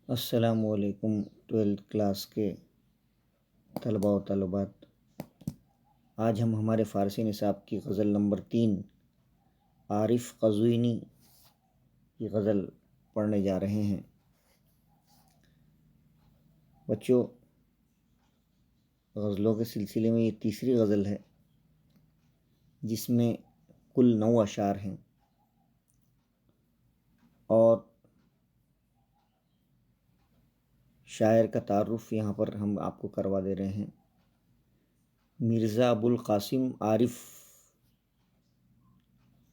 السلام علیکم 12th class کے طلباء و طالبات۔ آج ہم ہمارے فارسی نصاب کی غزل نمبر 3 عارف قزوینی کی غزل پڑھنے جا رہے ہیں۔ بچوں، غزلوں کے سلسلے میں یہ تیسری غزل ہے جس میں کل 9 اشعار ہیں، اور شاعر کا تعارف یہاں پر ہم آپ کو کروا دے رہے ہیں۔ مرزا ابوالقاسم عارف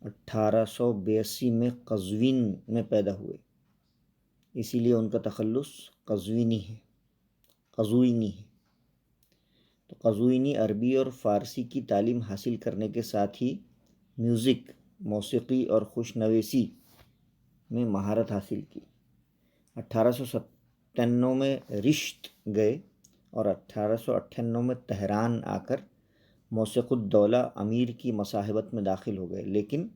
1882 میں قزوین میں پیدا ہوئے، اسی لیے ان کا تخلص قزوینی ہے۔ تو قزوینی عربی اور فارسی کی تعلیم حاصل کرنے کے ساتھ ہی میوزک، موسیقی اور خوش نویسی میں مہارت حاصل کی۔ 1897 میں رشت گئے اور 1898 میں تہران آ کر موسیق الدولہ امیر کی مصاحبت میں داخل ہو گئے، لیکن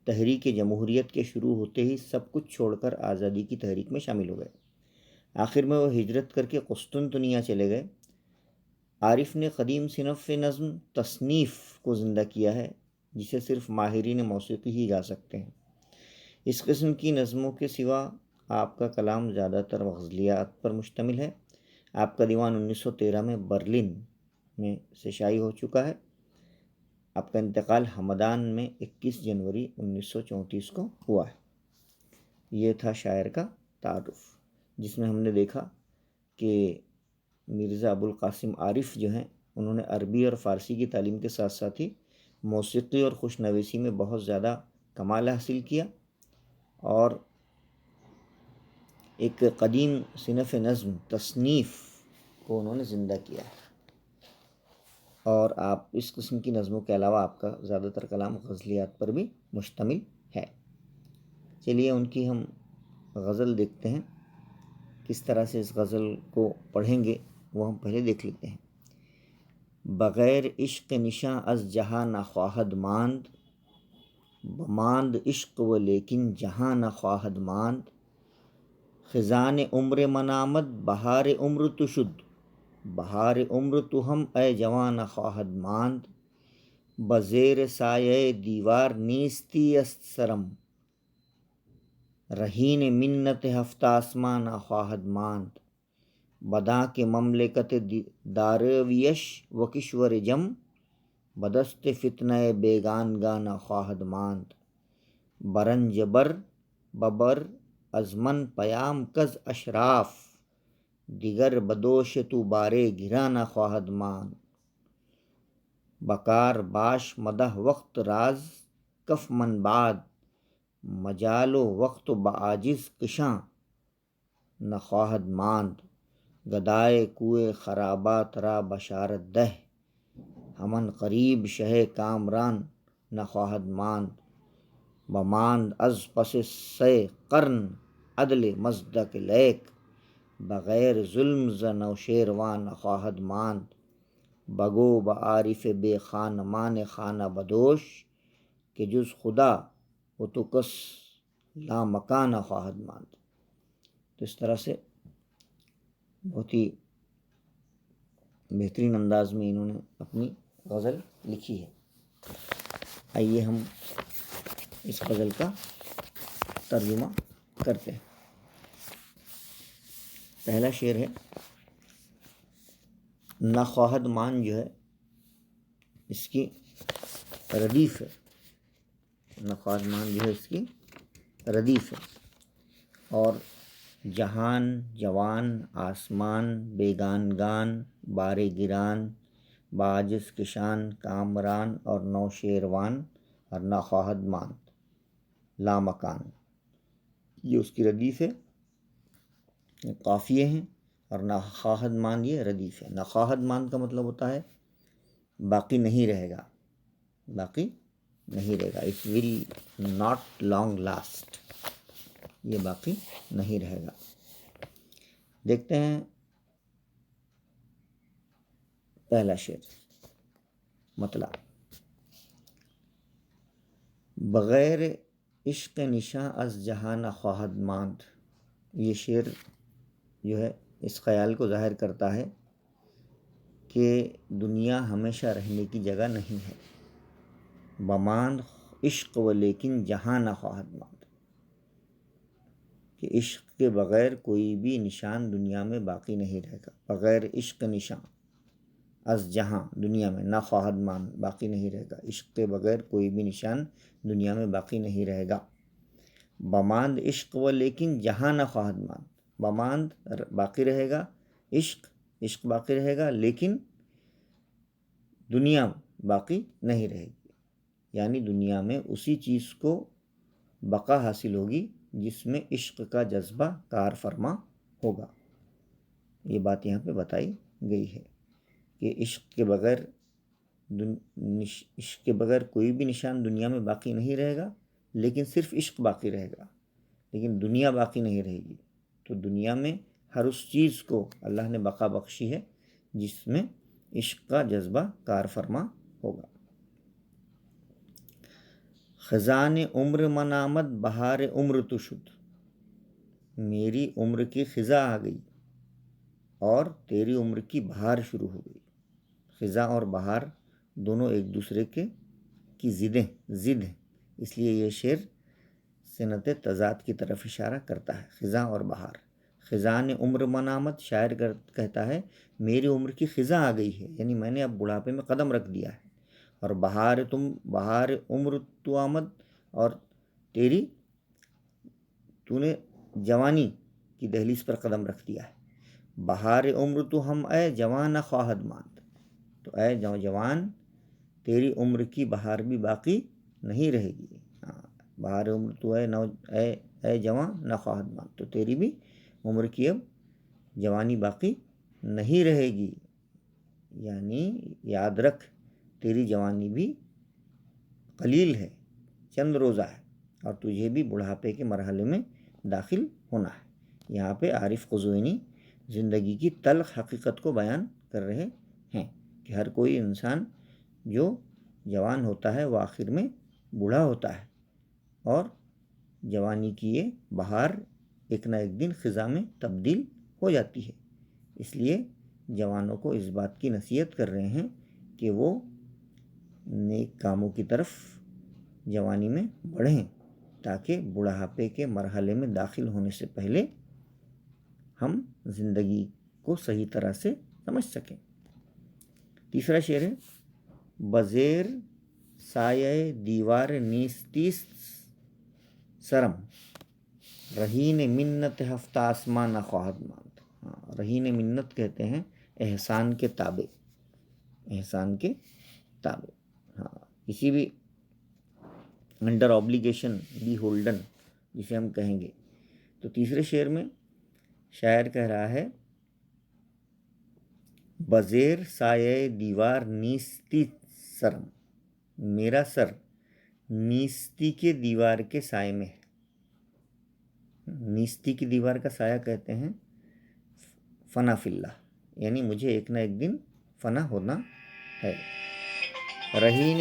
تحریک جمہوریت کے شروع ہوتے ہی سب کچھ چھوڑ کر آزادی کی تحریک میں شامل ہو گئے۔ آخر میں وہ ہجرت کر کے قسطنطنیہ چلے گئے۔ عارف نے قدیم صنف نظم تصنیف کو زندہ کیا ہے، جسے صرف ماہرین موسیقی ہی گا سکتے ہیں۔ اس قسم کی نظموں کے سوا آپ کا کلام زیادہ تر غزلیات پر مشتمل ہے۔ آپ کا دیوان 1913 میں برلن میں سے شائع ہو چکا ہے۔ آپ کا انتقال ہمدان میں 21 جنوری 1934 کو ہوا ہے۔ یہ تھا شاعر کا تعارف، جس میں ہم نے دیکھا کہ مرزا ابوالقاسم عارف جو ہیں، انہوں نے عربی اور فارسی کی تعلیم کے ساتھ ساتھ ہی موسیقی اور خوش نویسی میں بہت زیادہ کمال حاصل کیا، اور ایک قدیم صنف نظم تصنیف کو انہوں نے زندہ کیا ہے۔ اور آپ اس قسم کی نظموں کے علاوہ آپ کا زیادہ تر کلام غزلیات پر بھی مشتمل ہے۔ چلیے ان کی ہم غزل دیکھتے ہیں، کس طرح سے اس غزل کو پڑھیں گے وہ ہم پہلے دیکھ لیتے ہیں۔ بغیر عشق نشاں از جہاں نہ خواہد ماند، بماند عشق و لیکن جہاں نہ خواہد ماند، خزان عمر من آمد بہار عمر تو شد، بہار عمر تو ہم اے جواں نہ خواہد ماند، بزیر سایہ دیوار نیستی است سرم، رہین منت ہفتہ آسماں نہ خواہد ماند، بداں کے مملکت دارویش و کشور جم، بدست فتنہ بیگانگاں نہ خواہد ماند، برنج بر ببر از من پیام کز اشراف، دیگر بدوش تو بارے گراں نہ خواہد ماند، بکار باش مدح وقت راز کف من بعد، مجال و وقت بعاجز کشاں نہ خواہد ماند، گدائے کوئے خرابات را بشارت دہ، ہمن قریب شہ کامران نہ خواہد ماند، بماند از پس سہ قرن عدل مصدق لیک، بغیر ظلم ز نوشیروان نہ خواہد ماند، بگو بعارف بے خانمان خانہ بدوش، کہ جز خدا و تو کس لامکان نہ خواہد ماند۔ تو اس طرح سے بہت ہی بہترین انداز میں انہوں نے اپنی غزل لکھی ہے۔ آئیے ہم اس غزل کا ترجمہ کرتے ہیں۔ پہلا شعر ہے، نہ خواہد مان جو ہے اس کی ردیف ہے، نہ خواہد مان جو ہے اس کی ردیف ہے، اور جہان، جوان، آسمان، بیگانگان، بار گران، بعاجز کشان، کامران اور نوشیروان اور نہ خواہد ماند، لامکان، یہ اس کی ردیف ہے، یہ قافیے ہیں، اور نہ خواہد ماند یہ ردیف ہے۔ نہ خواہد ماند کا مطلب ہوتا ہے باقی نہیں رہے گا، باقی نہیں رہے گا، it will not long last, یہ باقی نہیں رہے گا۔ دیکھتے ہیں پہلا شعر، مطلب بغیر عشق نشاں از جہاں نہ خواہد ماند۔ یہ شعر جو ہے اس خیال کو ظاہر کرتا ہے کہ دنیا ہمیشہ رہنے کی جگہ نہیں ہے۔ بماند عشق و لیکن جہاں نہ خواہد ماند، کہ عشق کے بغیر کوئی بھی نشان دنیا میں باقی نہیں رہے گا۔ بغیر عشق نشان از جہاں دنیا میں نہ خواہد ماند باقی نہیں رہے گا۔ عشق کے بغیر کوئی بھی نشان دنیا میں باقی نہیں رہے گا۔ بماند عشق و لیکن جہاں نہ خواہد ماند، بماند باقی رہے گا عشق باقی رہے گا، لیکن دنیا باقی نہیں رہے گی، یعنی دنیا میں اسی چیز کو بقا حاصل ہوگی جس میں عشق کا جذبہ کار فرما ہوگا۔ یہ بات یہاں پہ بتائی گئی ہے کہ عشق کے بغیر کوئی بھی نشان دنیا میں باقی نہیں رہے گا، لیکن صرف عشق باقی رہے گا، لیکن دنیا باقی نہیں رہے گی۔ تو دنیا میں ہر اس چیز کو اللہ نے بقا بخشی ہے جس میں عشق کا جذبہ کار فرما ہوگا۔ خزان عمر من آمد بہار عمر تو شد، میری عمر کی خزاں آ گئی اور تیری عمر کی بہار شروع ہو گئی۔ خزاں اور بہار دونوں ایک دوسرے کی ضد ہیں، اس لیے یہ شعر صنعت تضاد کی طرف اشارہ کرتا ہے۔ خزاں اور بہار، خزان عمر من آمد، شاعر کہتا ہے میری عمر کی خزاں آ گئی ہے، یعنی میں نے اب بڑھاپے میں قدم رکھ دیا ہے۔ اور بہار عمر تو آمد، اور تو نے جوانی کی دہلیز پر قدم رکھ دیا ہے۔ بہار عمر تو ہم اے جوان خواہد ماند، تو اے جوان تیری عمر کی بہار بھی باقی نہیں رہے گی۔ بہار عمر تو اے جوان نہ خواہد ماند، تو تیری بھی عمر کی اب جوانی باقی نہیں رہے گی، یعنی یاد رکھ تیری جوانی بھی قلیل ہے، چند روزہ ہے، اور تجھے بھی بڑھاپے کے مرحلے میں داخل ہونا ہے۔ یہاں پہ عارف قزوینی زندگی کی تلخ حقیقت کو بیان کر رہے ہیں کہ ہر کوئی انسان جو جوان ہوتا ہے وہ آخر میں بوڑھا ہوتا ہے، اور جوانی کی یہ بہار ایک نہ ایک دن خزاں میں تبدیل ہو جاتی ہے۔ اس لیے جوانوں کو اس بات کی نصیحت کر رہے ہیں کہ وہ نیک کاموں کی طرف جوانی میں بڑھیں، تاکہ بڑھاپے کے مرحلے میں داخل ہونے سے پہلے ہم زندگی کو صحیح طرح سے سمجھ سکیں۔ تیسرا شعر ہے، بزیر سایہ دیوار نیستیست سرم، رہین منت ہفتہ آسمان نہ خواہد ماند۔ رہین منت کہتے ہیں احسان کے تابع، کسی بھی انڈر آبلیگیشن بی ہولڈن جسے ہم کہیں گے۔ تو تیسرے شعر میں شاعر کہہ رہا ہے، بزیر سایہ دیوار نیستی سرم، میرا سر نیستی کے دیوار کے سائے میں ہے۔ نیستی کی دیوار کا سایہ کہتے ہیں فنا فی اللہ، یعنی مجھے ایک نہ ایک دن فنا ہونا ہے۔ رہین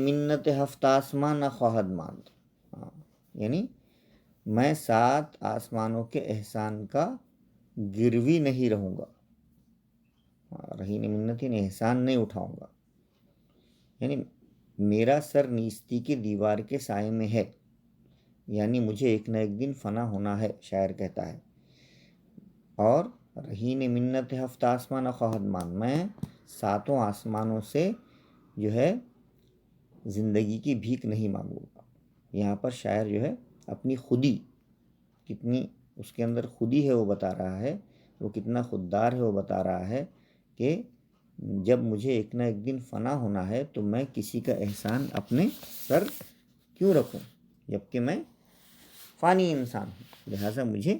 منت ہفتہ آسمان نہ خواہد ماند، یعنی میں 7 آسمانوں کے احسان کا گروی نہیں رہوں گا۔ رہین منت یعنی احسان نہیں اٹھاؤں گا، یعنی میرا سر نیستی کی دیوار کے سائے میں ہے، یعنی مجھے ایک نہ ایک دن فنا ہونا ہے، شاعر کہتا ہے۔ اور رہین منت ہفتہ آسمان نہ خواہد ماند، میں 7 آسمانوں سے جو ہے زندگی کی بھیک نہیں مانگوں گا۔ یہاں پر شاعر جو ہے اپنی خودی، کتنی اس کے اندر خودی ہے وہ بتا رہا ہے، وہ کتنا خوددار ہے وہ بتا رہا ہے کہ جب مجھے ایک نہ ایک دن فنا ہونا ہے تو میں کسی کا احسان اپنے سر کیوں رکھوں، جبکہ میں فانی انسان ہوں۔ لہٰذا مجھے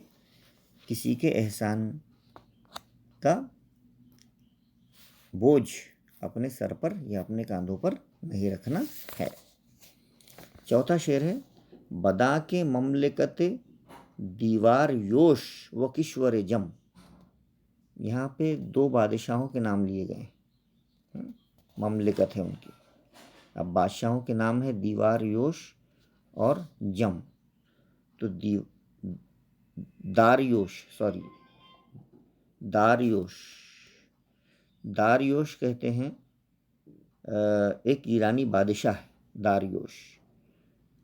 کسی کے احسان کا بوجھ اپنے سر پر یا اپنے کاندھوں پر نہیں رکھنا ہے۔ چوتھا شعر ہے، بدا کے مملکت دیوار یوش و کشور جم، یہاں پہ 2 بادشاہوں کے نام لیے گئے ہیں، مملکت ہے ان کی۔ اب بادشاہوں کے نام ہے دیوار یوش اور جم۔ تو داریوش کہتے ہیں ایک ایرانی بادشاہ ہے داریوش،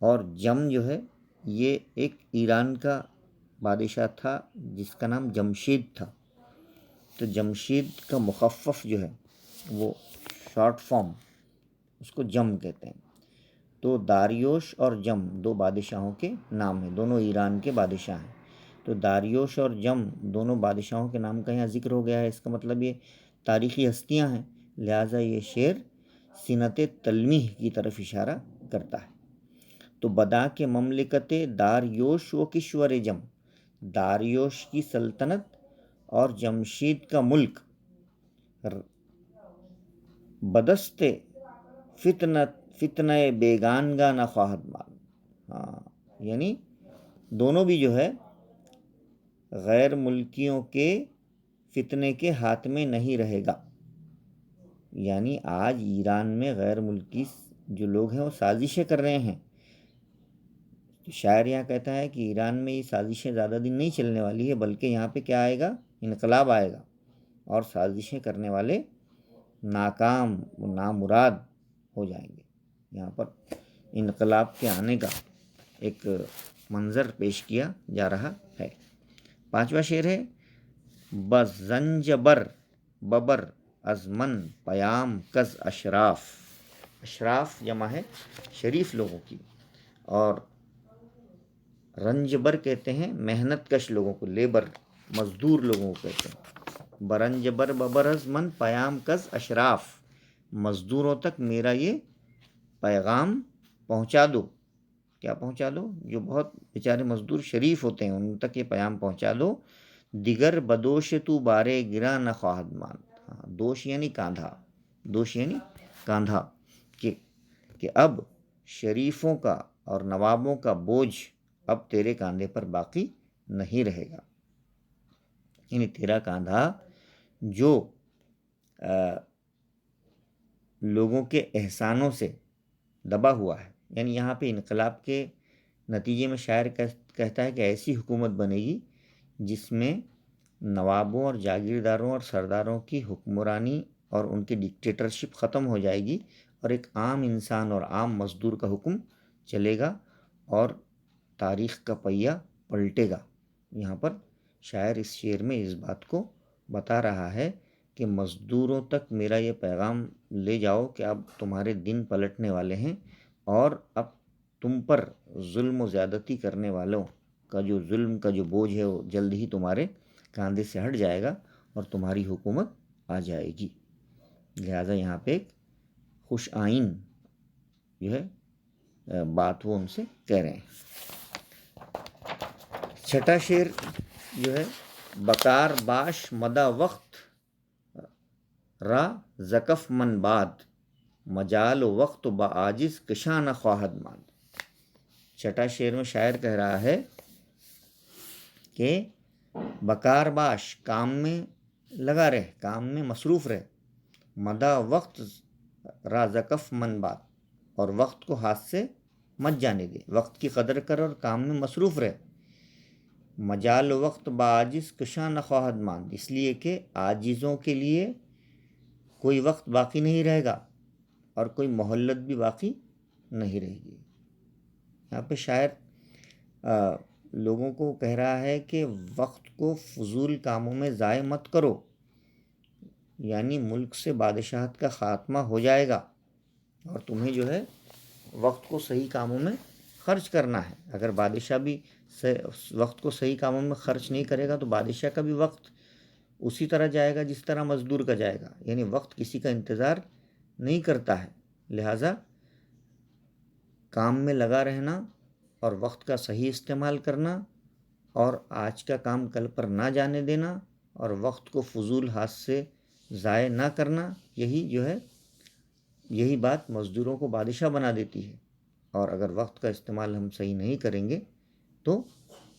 اور جم جو ہے یہ ایک ایران کا بادشاہ تھا جس کا نام جمشید تھا. تو جمشید کا مخفف جو ہے وہ شارٹ فارم اس کو جم کہتے ہیں. تو داریوش اور جم دو بادشاہوں کے نام ہیں، دونوں ایران کے بادشاہ ہیں. تو داریوش اور جم دونوں بادشاہوں کے نام کا یہاں ذکر ہو گیا ہے. اس کا مطلب یہ تاریخی ہستیاں ہیں، لہٰذا یہ شعر سنت تلمیح کی طرف اشارہ کرتا ہے. تو بدا کے مملکت داریوش و کشور جم، داریوش کی سلطنت اور جمشید کا ملک بدست فتنہ بیگانگا نہ خواہد مال. یعنی دونوں بھی جو ہے غیر ملکیوں کے فتنے کے ہاتھ میں نہیں رہے گا. یعنی آج ایران میں غیر ملکی جو لوگ ہیں وہ سازشیں کر رہے ہیں. شاعر یہاں کہتا ہے کہ ایران میں یہ سازشیں زیادہ دن نہیں چلنے والی ہے، بلکہ یہاں پہ کیا آئے گا، انقلاب آئے گا، اور سازشیں کرنے والے ناکام و نامراد ہو جائیں گے. یہاں پر انقلاب کے آنے کا ایک منظر پیش کیا جا رہا ہے. پانچواں شعر ہے بزنج ببر از من پیام کز اشراف. اشراف جمع ہے شریف لوگوں کی، اور رنج بر کہتے ہیں محنت کش لوگوں کو، لیبر مزدور لوگوں کو کہتے ہیں. برنج بر ببر از من پیام کز اشراف، مزدوروں تک میرا یہ پیغام پہنچا دو. کیا پہنچا دو؟ جو بہت بیچارے مزدور شریف ہوتے ہیں ان تک یہ پیام پہنچا دو. دیگر بدوش تو بارے گرا نہ خواہد مان. دوش یعنی کاندھا، دوش یعنی کاندھا، کہ اب شریفوں کا اور نوابوں کا بوجھ اب تیرے کاندھے پر باقی نہیں رہے گا. یعنی تیرا کاندھا جو لوگوں کے احسانوں سے دبا ہوا ہے. یعنی یہاں پہ انقلاب کے نتیجے میں شاعر کہتا ہے کہ ایسی حکومت بنے گی جس میں نوابوں اور جاگیرداروں اور سرداروں کی حکمرانی اور ان کی ڈکٹیٹرشپ ختم ہو جائے گی، اور ایک عام انسان اور عام مزدور کا حکم چلے گا اور تاریخ کا پہیہ پلٹے گا. یہاں پر شاعر اس شعر میں اس بات کو بتا رہا ہے کہ مزدوروں تک میرا یہ پیغام لے جاؤ کہ اب تمہارے دن پلٹنے والے ہیں، اور اب تم پر ظلم و زیادتی کرنے والوں کا جو ظلم کا جو بوجھ ہے وہ جلد ہی تمہارے کاندھے سے ہٹ جائے گا اور تمہاری حکومت آ جائے گی. لہٰذا یہاں پہ ایک خوش آئین جو ہے بات وہ ان سے کہہ رہے ہیں. چھٹا شعر جو ہے بکار باش مدہ وقت را زکف من باد، مجال و وقت بعاجز کشانہ خواہد ماند. چھٹا شعر میں شاعر کہہ رہا ہے کہ بکار باش، کام میں لگا رہے، کام میں مصروف رہے، مدہ وقت را زکف من باد، اور وقت کو ہاتھ سے مت جانے دے، وقت کی قدر کر اور کام میں مصروف رہے. مجال وقت بعاجز کشاں نہ خواہد ماند، اس لیے کہ عاجزوں کے لیے کوئی وقت باقی نہیں رہے گا اور کوئی مہلت بھی باقی نہیں رہے گی. یہاں پہ شاعر لوگوں کو کہہ رہا ہے کہ وقت کو فضول کاموں میں ضائع مت کرو. یعنی ملک سے بادشاہت کا خاتمہ ہو جائے گا اور تمہیں جو ہے وقت کو صحیح کاموں میں خرچ کرنا ہے. اگر بادشاہ بھی وقت کو صحیح کاموں میں خرچ نہیں کرے گا تو بادشاہ کا بھی وقت اسی طرح جائے گا جس طرح مزدور کا جائے گا. یعنی وقت کسی کا انتظار نہیں کرتا ہے، لہٰذا کام میں لگا رہنا اور وقت کا صحیح استعمال کرنا، اور آج کا کام کل پر نہ جانے دینا، اور وقت کو فضول ہاتھ سے ضائع نہ کرنا، یہی بات مزدوروں کو بادشاہ بنا دیتی ہے. اور اگر وقت کا استعمال ہم صحیح نہیں کریں گے تو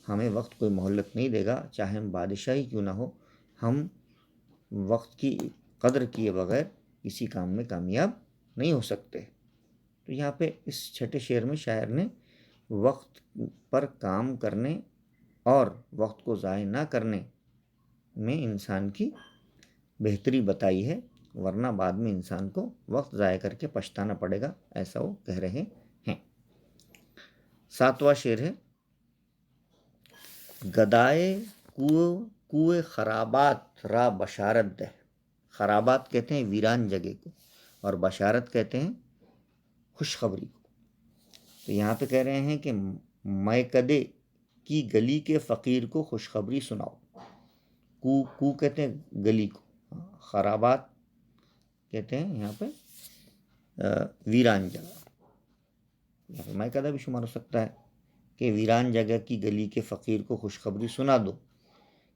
ہمیں وقت کوئی مہلت نہیں دے گا، چاہے ہم بادشاہ ہی کیوں نہ ہو. ہم وقت کی قدر کیے بغیر کسی کام میں کامیاب نہیں ہو سکتے. تو یہاں پہ اس چھٹے شعر میں شاعر نے وقت پر کام کرنے اور وقت کو ضائع نہ کرنے میں انسان کی بہتری بتائی ہے، ورنہ بعد میں انسان کو وقت ضائع کر کے پچھتانا پڑے گا، ایسا وہ کہہ رہے ہیں۔ 7واں شعر ہے، گدائے کوئے خرابات را بشارت دہ۔ خرابات کہتے ہیں ویران جگہ کو، اور بشارت کہتے ہیں خوشخبری کو۔ تو یہاں پہ کہہ رہے ہیں کہ میکدے کی گلی کے فقیر کو خوشخبری سناؤ۔ کو کہتے ہیں گلی کو، خرابات کہتے ہیں یہاں پہ ویران جگہ، میکدہ بھی شمار ہو سکتا ہے کہ ویران جگہ کی گلی کے فقیر کو خوشخبری سنا دو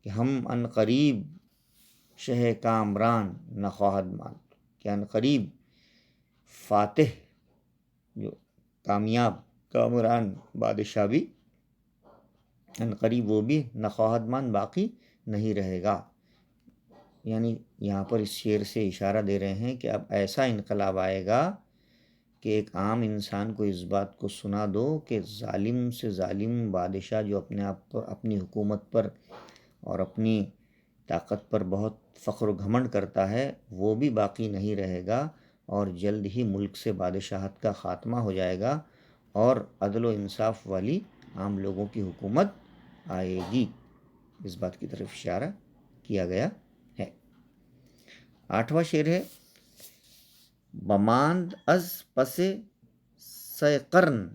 کہ ہم ان قریب شہ کامران نخواہد مان، کہ ان قریب فاتح جو کامیاب کامران بادشاہ بھی ان قریب وہ بھی نخواہد مان باقی نہیں رہے گا۔ یعنی یہاں پر اس شعر سے اشارہ دے رہے ہیں کہ اب ایسا انقلاب آئے گا کہ ایک عام انسان کو اس بات کو سنا دو کہ ظالم سے ظالم بادشاہ جو اپنے آپ پر، اپنی حکومت پر اور اپنی طاقت پر بہت فخر و گھمنڈ کرتا ہے، وہ بھی باقی نہیں رہے گا، اور جلد ہی ملک سے بادشاہت کا خاتمہ ہو جائے گا اور عدل و انصاف والی عام لوگوں کی حکومت آئے گی۔ اس بات کی طرف اشارہ کیا گیا ہے۔ 8واں شعر ہے، بماند از پس سہ قرن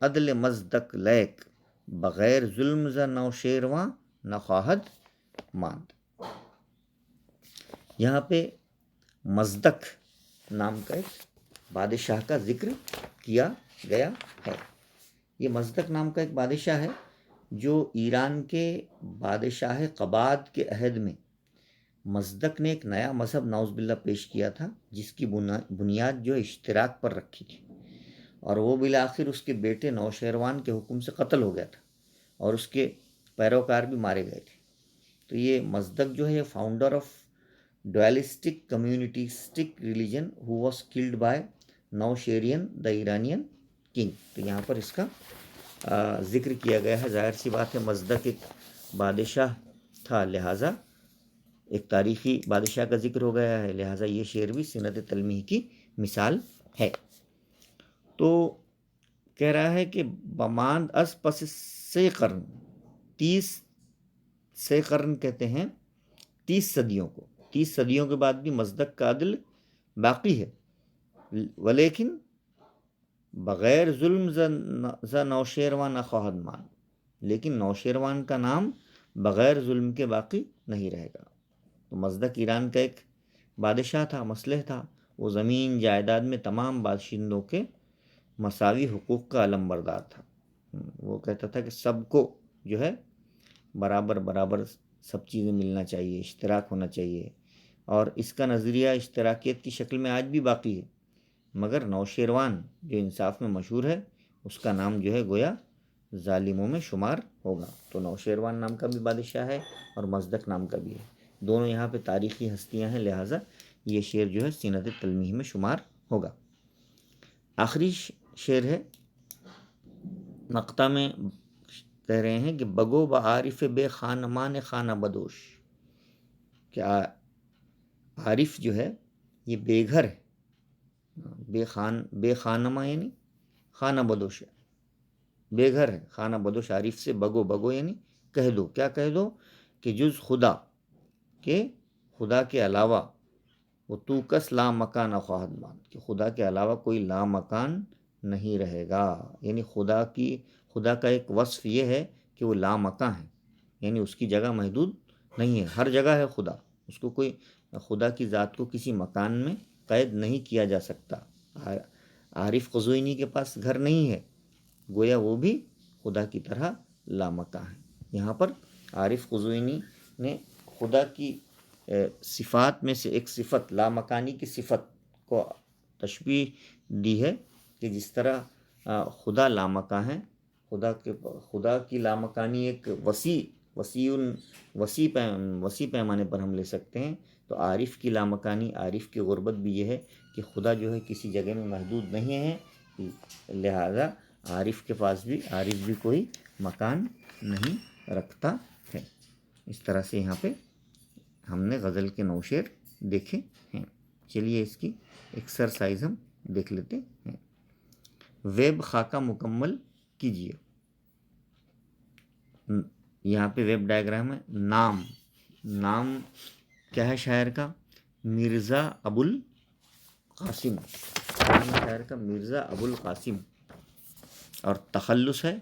عدل مزدک لیک، بغیر ظلم ز نوشیرواں نخواہد ماند۔ یہاں پہ مزدک نام کا ایک بادشاہ کا ذکر کیا گیا ہے۔ یہ مزدک نام کا ایک بادشاہ ہے جو ایران کے بادشاہ قباد کے عہد میں مزدک نے ایک نیا مذہب نعوذ باللہ پیش کیا تھا، جس کی بنیاد جو اشتراک پر رکھی تھی، اور وہ بالآخر اس کے بیٹے نوشیروان کے حکم سے قتل ہو گیا تھا، اور اس کے پیروکار بھی مارے گئے تھے۔ تو یہ مزدک جو ہے یہ founder of dualistic communistic religion who was killed by نوشیرین دا ایرانین کنگ۔ تو یہاں پر اس کا ذکر کیا گیا ہے۔ ظاہر سی بات ہے مزدک ایک بادشاہ تھا، لہٰذا ایک تاریخی بادشاہ کا ذکر ہو گیا ہے، لہٰذا یہ شعر بھی سنت تلمیح کی مثال ہے۔ تو کہہ رہا ہے کہ بماند از پس سے قرن، 30 قرن کہتے ہیں 30 صدیوں کو، 30 صدیوں کے بعد بھی مزدک کا عدل باقی ہے، ولیکن بغیر ظلم ز نوشیروان نخواہد مان، لیکن نوشیروان کا نام بغیر ظلم کے باقی نہیں رہے گا۔ تو مزدک ایران کا ایک بادشاہ تھا، مصلح تھا، وہ زمین جائیداد میں تمام باشندوں کے مساوی حقوق کا علمبردار تھا۔ وہ کہتا تھا کہ سب کو جو ہے برابر سب چیزیں ملنا چاہیے، اشتراک ہونا چاہیے، اور اس کا نظریہ اشتراکیت کی شکل میں آج بھی باقی ہے، مگر نوشیروان جو انصاف میں مشہور ہے، اس کا نام جو ہے گویا ظالموں میں شمار ہوگا۔ تو نوشیروان نام کا بھی بادشاہ ہے اور مزدک نام کا بھی ہے، دونوں یہاں پہ تاریخی ہستیاں ہیں، لہٰذا یہ شعر جو ہے سینت تلمیح میں شمار ہوگا۔ آخری شعر ہے، مقطع میں کہہ رہے ہیں کہ بگو بعارف بے خانمان خانہ بدوش، کہ عارف جو ہے یہ بے گھر ہے، بے خانمہ یعنی خانہ بدوش ہے، بے گھر ہے، خانہ بدوش عارف سے بگو یعنی کہہ دو، کیا کہہ دو کہ جز خدا کہ خدا کے علاوہ وہ تو کس لا مکان خواہد مان، کہ خدا کے علاوہ کوئی لا مکان نہیں رہے گا۔ یعنی خدا کا ایک وصف یہ ہے کہ وہ لا مکان ہے، یعنی اس کی جگہ محدود نہیں ہے، ہر جگہ ہے خدا، اس کو کوئی خدا کی ذات کو کسی مکان میں قید نہیں کیا جا سکتا۔ عارف قزوینی کے پاس گھر نہیں ہے، گویا وہ بھی خدا کی طرح لامکاں ہے۔ یہاں پر عارف قزوینی نے خدا کی صفات میں سے ایک صفت لامکانی کی صفت کو تشبیہ دی ہے، کہ جس طرح خدا لامکاں ہے، خدا کی لامکانی ایک وسیع پیمانے پر ہم لے سکتے ہیں، تو عارف کی لامکانی، عارف کی غربت بھی یہ ہے کہ خدا جو ہے کسی جگہ میں محدود نہیں ہے، لہذا عارف بھی کوئی مکان نہیں رکھتا ہے۔ اس طرح سے یہاں پہ ہم نے غزل کے 9 شعر دیکھے ہیں۔ چلیے اس کی ایکسرسائز ہم دیکھ لیتے ہیں۔ ویب خاکہ مکمل کیجیے۔ یہاں پہ ویب ڈائیگرام ہے۔ نام کیا ہے شاعر کا؟ مرزا ابوالقاسم، شاعر کا مرزا ابوالقاسم، اور تخلص ہے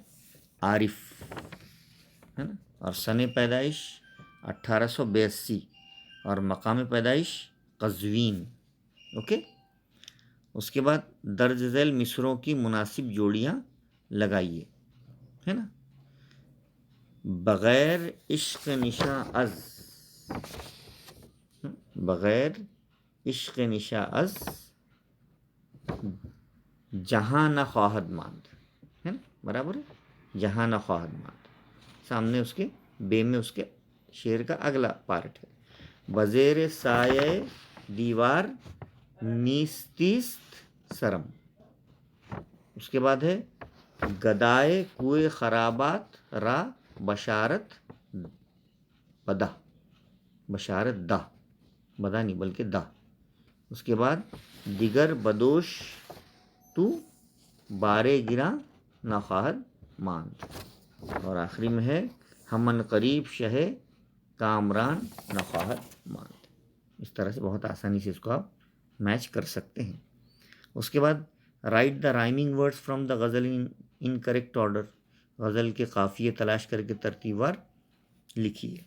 عارف، ہے نا، اور سن پیدائش 1882 اور مقام پیدائش قزوین۔ اوکے، اس کے بعد درج ذیل مصروں کی مناسب جوڑیاں لگائیے، ہے نا۔ بغیر عشق نشاں از جہاں نہ خواہد ماند، ہے نا، برابر ہے، جہاں نہ خواہد ماند۔ سامنے اس کے بے میں اس کے شعر کا اگلا پارٹ ہے۔ بزیر سایہ دیوار نیستیست سرم۔ اس کے بعد ہے گدائے کوئے خرابات را بشارت بدہ، بشارت دہ، بدہ نہیں بلکہ دہ۔ اس کے بعد دیگر بدوش تو بارے گراں نخواہد ماند، اور آخری میں ہے ہمن قریب شہ کامران نخواہد ماند۔ اس طرح سے بہت آسانی سے اس کو آپ میچ کر سکتے ہیں۔ اس کے بعد write the rhyming words from the ghazal in correct order. غزل کے قافیے تلاش کر کے ترتیب وار لکھیے۔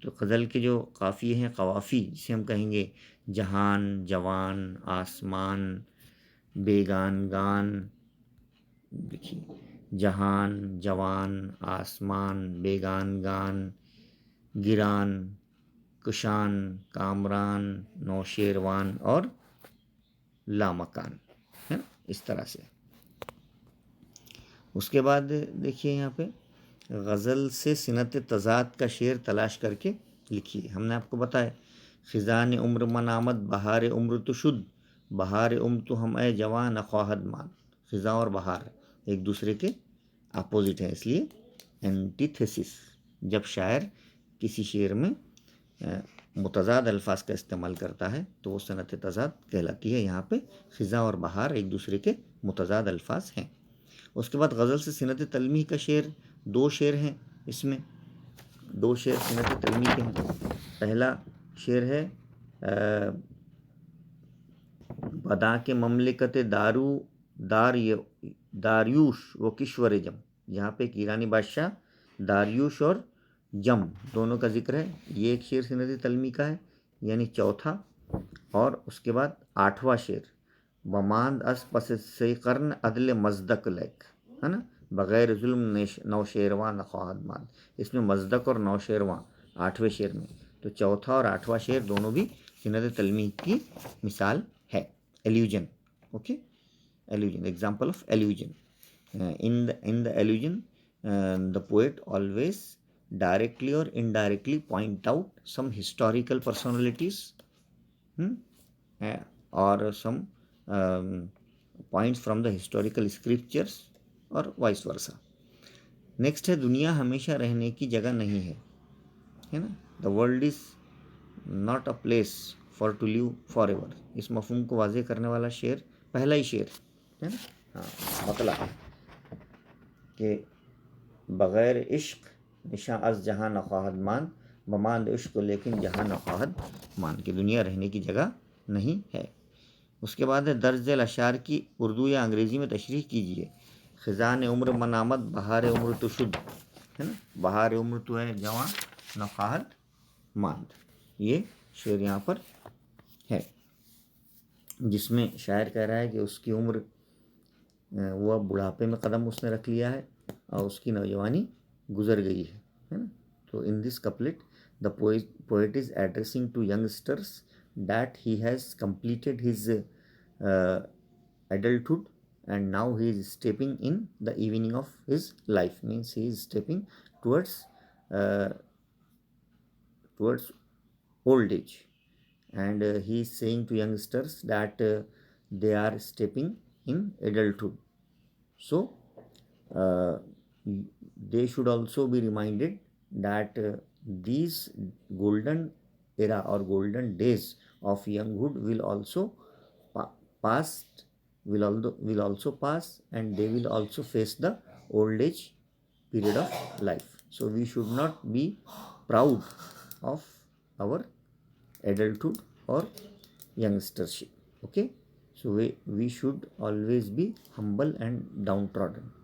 تو غزل کے جو قافیے ہیں، قوافی جسے ہم کہیں گے، جہان، جوان، آسمان، بیگان گان، لکھیے جہان، جوان، آسمان، بیگان گان، گران، کشان، کامران، نوشیروان اور لامکان، ہے نا، اس طرح سے۔ اس کے بعد دیکھیے یہاں پہ غزل سے صنعت تضاد کا شعر تلاش کر کے لکھیے۔ ہم نے آپ کو بتایا خزان عمر من آمد بہار عمر تو شد، بہار عمر تو ہم اے جوان خواہد مان۔ خزاں اور بہار ایک دوسرے کے اپوزٹ ہیں، اس لیے اینٹیتھیسس۔ جب شاعر کسی شعر میں متضاد الفاظ کا استعمال کرتا ہے تو وہ صنعت تضاد کہلاتی ہے۔ یہاں پہ خزاں اور بہار ایک دوسرے کے متضاد الفاظ ہیں۔ اس کے بعد غزل سے صنعت تلمیح کا شعر، 2 شعر ہیں اس میں، 2 شعر صنعت تلمیح کے ہیں۔ پہلا شعر ہے بدا کے مملکت داریوش و کشور جم۔ یہاں پہ ایک ایرانی بادشاہ داریوش اور جم دونوں کا ذکر ہے۔ یہ ایک شعر صنعت تلمیح کا ہے، یعنی چوتھا۔ اور اس کے بعد 8واں شعر بماند از پس سی قرن عدل مزدک لیک، ہے نا، بغیر ظلم نوشیرواں نخواہد ماند۔ اس میں مزدک اور نوشیرواں 8ویں شعر میں، تو چوتھا اور 8واں شعر دونوں بھی صنعت تلمیح کی مثال ہے۔ Illusion, okay, illusion, example of illusion. in the allusion the poet always directly or indirectly point out some historical personalities or some points from the historical scriptures اور وائس ورسا۔ نیکسٹ ہے دنیا ہمیشہ رہنے کی جگہ نہیں ہے نا، the world is not a place for to live forever ایور۔ اس مفہوم کو واضح کرنے والا شعر پہلا ہی شعر ہے نا، ہاں، مطلب کہ بغیر عشق نشاں از جہاں نہ خواہد مان، بماند عشق لیکن جہاں نہ خواہد مان، کہ دنیا رہنے کی جگہ نہیں ہے۔ اس کے بعد ہے درج ذیل اشعار کی اردو یا انگریزی میں تشریح کیجیے۔ خزان عمر من آمد بہار عمر تو شد، ہے نا، بہار عمر تو ہے جواں نہ خواہد ماند۔ یہ شعر یہاں پر ہے جس میں شاعر کہہ رہا ہے کہ اس کی عمر، وہ بڑھاپے میں قدم اس نے رکھ لیا ہے اور اس کی نوجوانی گزر گئی ہے نا۔ تو ان دس couplet the poet is addressing to youngsters that he has completed his adulthood and now he is stepping in the evening of his life, means he is stepping towards old age, and he is saying to youngsters that they are stepping in adulthood. So they should also be reminded that these golden era or golden days of younghood will also pass, will also pass, and they will also face the old age period of life. So we should not be proud of our adulthood or youngstership. Okay, so we should always be humble and downtrodden.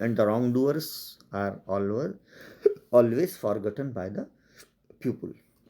and the wrongdoers are always forgotten by the pupil.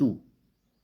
2